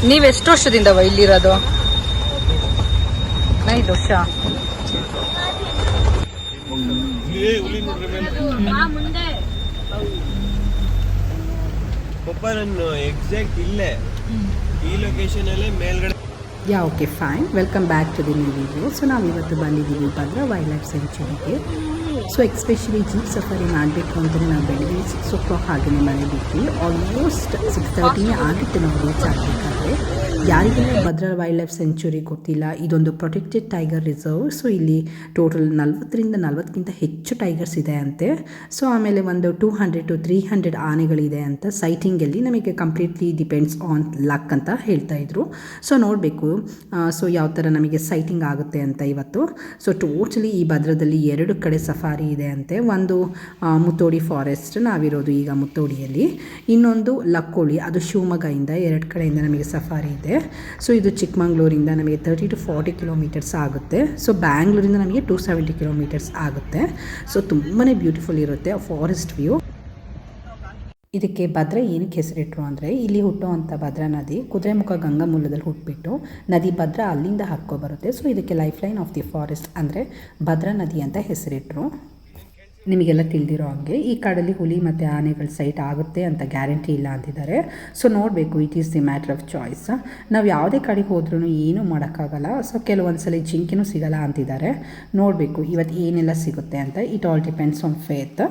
ನೀವು ಎಷ್ಟು ವರ್ಷದಿಂದವ ಇಲ್ಲಿರೋದು? 5 ವರ್ಷ. ನಾನು ಎಕ್ಸಾಕ್ಟ್ ಇಲ್ಲೇ ಈ ಲೊಕೇಶನ್ ಅಲ್ಲೇ ಮೇಲ್ಗಡೆ. Yeah okay fine, welcome back to the new video. So ನಾವು ಇವತ್ತು ಬಂದಿದ್ದೀವಿ ಭದ್ರಾ ವೈಲ್ಡ್ ಲೈಫ್ ಸೆಂಚುರಿಗೆ. ಸೊ ಎಕ್ಸ್ಪೆಷಲಿ ಜೀಪ್ ಸಫಾರಿ ಮಾಡಬೇಕು ಅಂತಲೇ ನಾವು ಬೆಳಿಗ್ಗೆ 6 o'clock ಹಾಗೆಯೇ ಮನೆ ಬಿಟ್ವಿ. ಆಲ್ಮೋಸ್ಟ್ 6:30 ಆಗಿತ್ತು ನಾವು ರೀಚ್ ಆಗಬೇಕಾದ್ರೆ. ಯಾರಿಗೆಲ್ಲ ಭದ್ರಾ ವೈಲ್ಡ್ ಲೈಫ್ ಸೆಂಚುರಿ ಗೊತ್ತಿಲ್ಲ, ಇದೊಂದು ಪ್ರೊಟೆಕ್ಟೆಡ್ ಟೈಗರ್ ರಿಸರ್ವ್. ಸೊ ಇಲ್ಲಿ ಟೋಟಲ್ 40 ಹೆಚ್ಚು ಟೈಗರ್ಸ್ ಇದೆ ಅಂತೆ. ಸೊ ಆಮೇಲೆ ಒಂದು 200 to 300 ಆನೆಗಳಿದೆ ಅಂತ ಸೈಟಿಂಗಲ್ಲಿ. ನಮಗೆ ಕಂಪ್ಲೀಟ್ಲಿ ಡಿಪೆಂಡ್ಸ್ ಆನ್ ಲಕ್ ಅಂತ ಹೇಳ್ತಾ ಇದ್ರು. ಸೊ ನೋಡಬೇಕು ಸೊ ಯಾವ ಥರ ನಮಗೆ ಸೈಟಿಂಗ್ ಆಗುತ್ತೆ ಅಂತ ಇವತ್ತು. ಸೊ ಟೋಟಲಿ ಈ ಭದ್ರದಲ್ಲಿ 2 ಕಡೆ ಸಫಾರಿ ಇದೆ ಅಂತೆ. ಒಂದು ಮುತ್ತೋಡಿ ಫಾರೆಸ್ಟ್, ನಾವಿರೋದು ಈಗ ಮುತ್ತೋಡಿಯಲ್ಲಿ. ಇನ್ನೊಂದು ಲಕ್ಕೋಳಿ, ಅದು ಶಿವಮೊಗ್ಗದಿಂದ 2 ಕಡೆಯಿಂದ ನಮಗೆ ಸಫಾರಿ ಇದೆ. ಸೊ ಇದು ಚಿಕ್ಕಮಂಗ್ಳೂರಿಂದ ನಮಗೆ 30 to 40 ಕಿಲೋಮೀಟರ್ಸ್ ಆಗುತ್ತೆ. ಸೊ ಬ್ಯಾಂಗ್ಳೂರಿಂದ ನಮಗೆ 270 ಕಿಲೋಮೀಟರ್ಸ್ ಆಗುತ್ತೆ. ಸೊ ತುಂಬಾ ಬ್ಯೂಟಿಫುಲ್ ಇರುತ್ತೆ ಫಾರೆಸ್ಟ್ ವ್ಯೂ. ಇದಕ್ಕೆ ಭದ್ರಾ ಏನಕ್ಕೆ ಹೆಸರಿಟ್ಟರು ಅಂದರೆ, ಇಲ್ಲಿ ಹುಟ್ಟುವಂಥ ಭದ್ರಾ ನದಿ ಕುದುರೆಮುಖ ಗಂಗಾ ಮೂಲದಲ್ಲಿ ಹುಟ್ಟುಬಿಟ್ಟು ನದಿ ಭದ್ರಾ ಅಲ್ಲಿಂದ ಹರ್ಕೊ ಬರುತ್ತೆ. ಸೊ ಇದಕ್ಕೆ life line of the forest ಅಂದರೆ ಭದ್ರಾ ನದಿ ಅಂತ ಹೆಸರಿಟ್ಟರು. ನಿಮಗೆಲ್ಲ ತಿಳಿದಿರೋ ಹಾಗೆ ಈ ಕಾಡಲ್ಲಿ ಹುಲಿ ಮತ್ತು ಆನೆಗಳ ಸೈಟ್ ಆಗುತ್ತೆ ಅಂತ ಗ್ಯಾರಂಟಿ ಇಲ್ಲ ಅಂತಿದ್ದಾರೆ. ಸೊ ನೋಡಬೇಕು, it is the matter of choice. ನಾವು ಯಾವುದೇ ಕಡೆಗೆ ಹೋದ್ರೂ ಏನೂ ಮಾಡೋಕ್ಕಾಗಲ್ಲ. ಸೊ ಕೆಲವೊಂದು ಸಲ ಜಿಂಕೆನೂ ಸಿಗಲ್ಲ ಅಂತಿದ್ದಾರೆ. ನೋಡಬೇಕು ಇವತ್ತು ಏನೆಲ್ಲ ಸಿಗುತ್ತೆ ಅಂತ. It all depends on faith.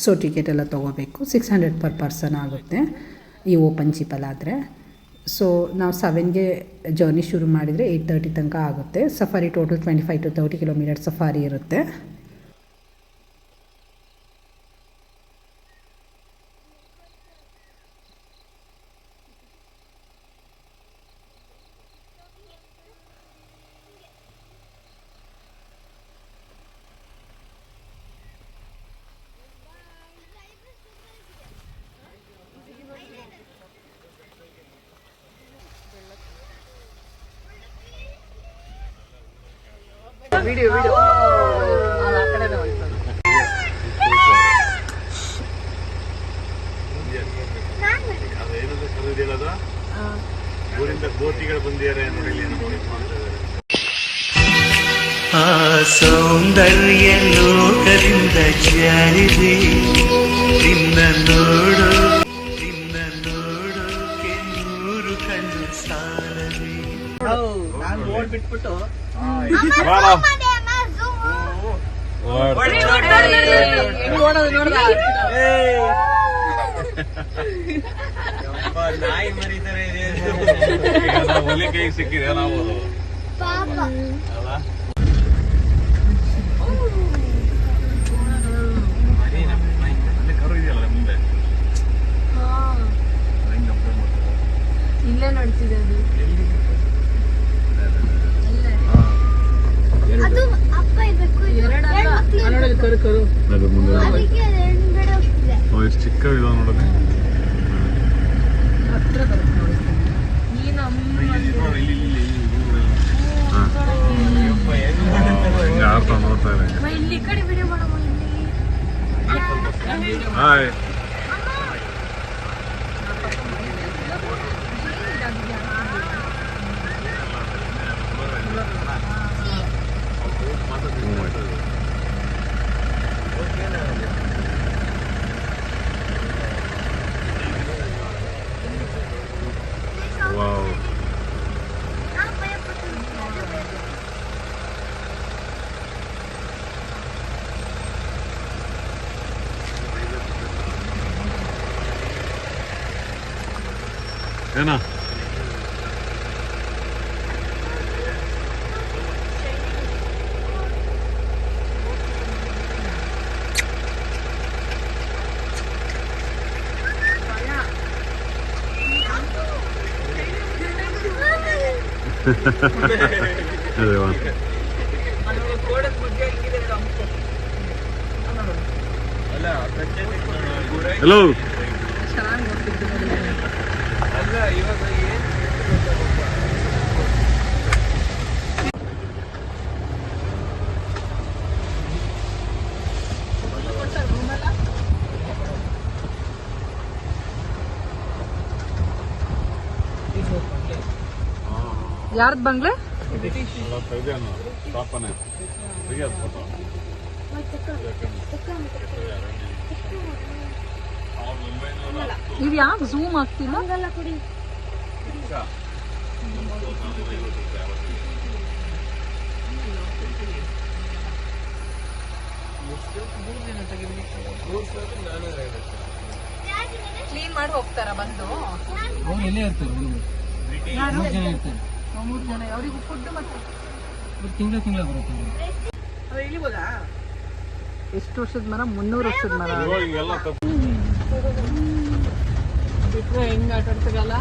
So ticket ಎಲ್ಲ ತೊಗೋಬೇಕು. 600 per person ಆಗುತ್ತೆ ಈ ಓಪನ್ ಜೀಪಲ್ಲಾದರೆ. ಸೊ ನಾವು 7ಗೆ ಜರ್ನಿ ಶುರು ಮಾಡಿದರೆ 8:30 ತನಕ ಆಗುತ್ತೆ. Safari total 25 to 30 kilometre safari ಇರುತ್ತೆ. ವಿಡಿಯೋ ಆ ಕಡೆ ಊರಿಂದ ಬೋಟಿಗಳು ಬಂದಿದ್ದಾರೆ ನೋಡಿ. ಆ ಸೌಂದರ್ಯ ಲೋಕದಿಂದ ಜಾರಿದೆ ನಿನ್ನ ನೋಡೋಕೆ 100 ಕಣ್ಣು ಸಾಲದೆ. ನಾನು ನೋಡ್ಬಿಟ್ಬಿಟ್ಟು ನಾಯಿ ಮರಿತಾರೆ ಒಲಿ ಕೈ ಸಿಕ್ಕಿದೆ ನಾವು ಕರು ಇದೆಯಲ್ಲ ಮುಂದೆ ಇಲ್ಲೇ ನಡ್ತಿದೆ ಅದು ಮುಂದೆ ಎಷ್ಟು ಚಿಕ್ಕ ಇದಾವ ನೋಡೋದು. ಆಡ್ತಾ ನೋಡ್ತಾ ಇದೆ. ಹಾಯ್ ಏನಾ ಹಲೋ ಯಾರ್ದು ಬಂಗ್ಲೆ? ಇದು ಯಾಕೆ ಝೂಮ್ ಆಗ್ತಿಲ್ಲ? ಕ್ಲೀನ್ ಮಾಡಿ ಹೋಗ್ತಾರ ಬಂದು? ಅವ್ರು ಎಲ್ಲೇ ಇರ್ತಾರೆ, 3 ಜನ ಇರ್ತಾರೆ. 3 ಜನ. ಅವ್ರಿಗೆ ಫುಡ್ ಮತ್ತೆ ತಿಂಗಳ ಬರುತ್ತೆ. ಎಷ್ಟು ವರ್ಷದ ಮರ? 300 ವರ್ಷದ ಮರ. ಬಿಟ್ರೆ ಹೆಂಗ್ ಆಟ ಆಡ್ತಾರಲ್ಲ.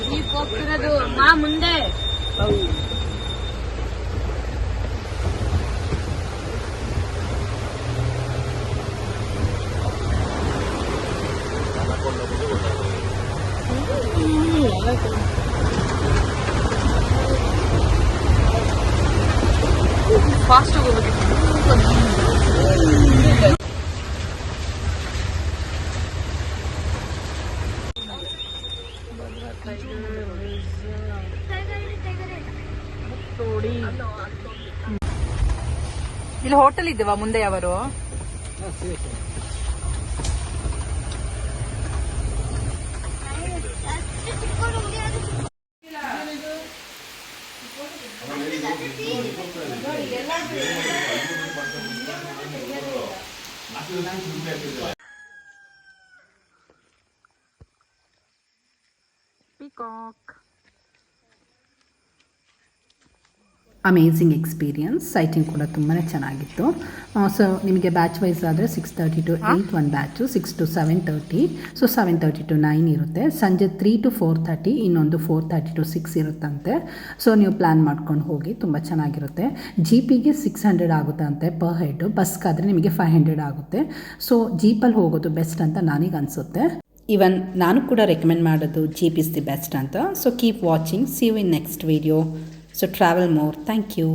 ಜೀಪ್ ಹೋಗ್ತಿರೋದು ಮಾ ಮುಂದೆ. ಫಾಸ್ಟ್ ಹೋಗೋದು. ಇಲ್ಲಿ ಹೋಟೆಲ್ ಇದ್ದೀವಾ ಮುಂದೆ ಯಾವರು? Peacock. Amazing experience. ಸೈಟಿಂಗ್ ಕೂಡ ತುಂಬಾ ಚೆನ್ನಾಗಿತ್ತು. ಸೊ ನಿಮಗೆ ಬ್ಯಾಚ್ ವೈಸ್ ಆದರೆ 6:30 to 8 ಒಂದು ಬ್ಯಾಚು, 6 to 7:30. ಸೊ 7:30 to 9 ಇರುತ್ತೆ. ಸಂಜೆ 3 to 4:30 ಇನ್ನೊಂದು 4:30 to 6 ಇರುತ್ತಂತೆ. ಸೊ ನೀವು ಪ್ಲ್ಯಾನ್ ಮಾಡ್ಕೊಂಡು ಹೋಗಿ, ತುಂಬ ಚೆನ್ನಾಗಿರುತ್ತೆ. ಜೀಪಿಗೆ 600 ಆಗುತ್ತೆ ಅಂತೆ ಪರ್ ಹೆಡ್. ಬಸ್ಗಾದರೆ ನಿಮಗೆ 500 ಆಗುತ್ತೆ. ಸೊ ಜೀಪಲ್ಲಿ ಹೋಗೋದು ಬೆಸ್ಟ್ ಅಂತ ನನಗೆ ಅನಿಸುತ್ತೆ. ಈವನ್ ನಾನು ಕೂಡ ರೆಕಮೆಂಡ್ ಮಾಡೋದು ಜೀಪ್ ಇಸ್ ದಿ ಬೆಸ್ಟ್ ಅಂತ. So keep watching. See you in next video. So travel more. Thank you.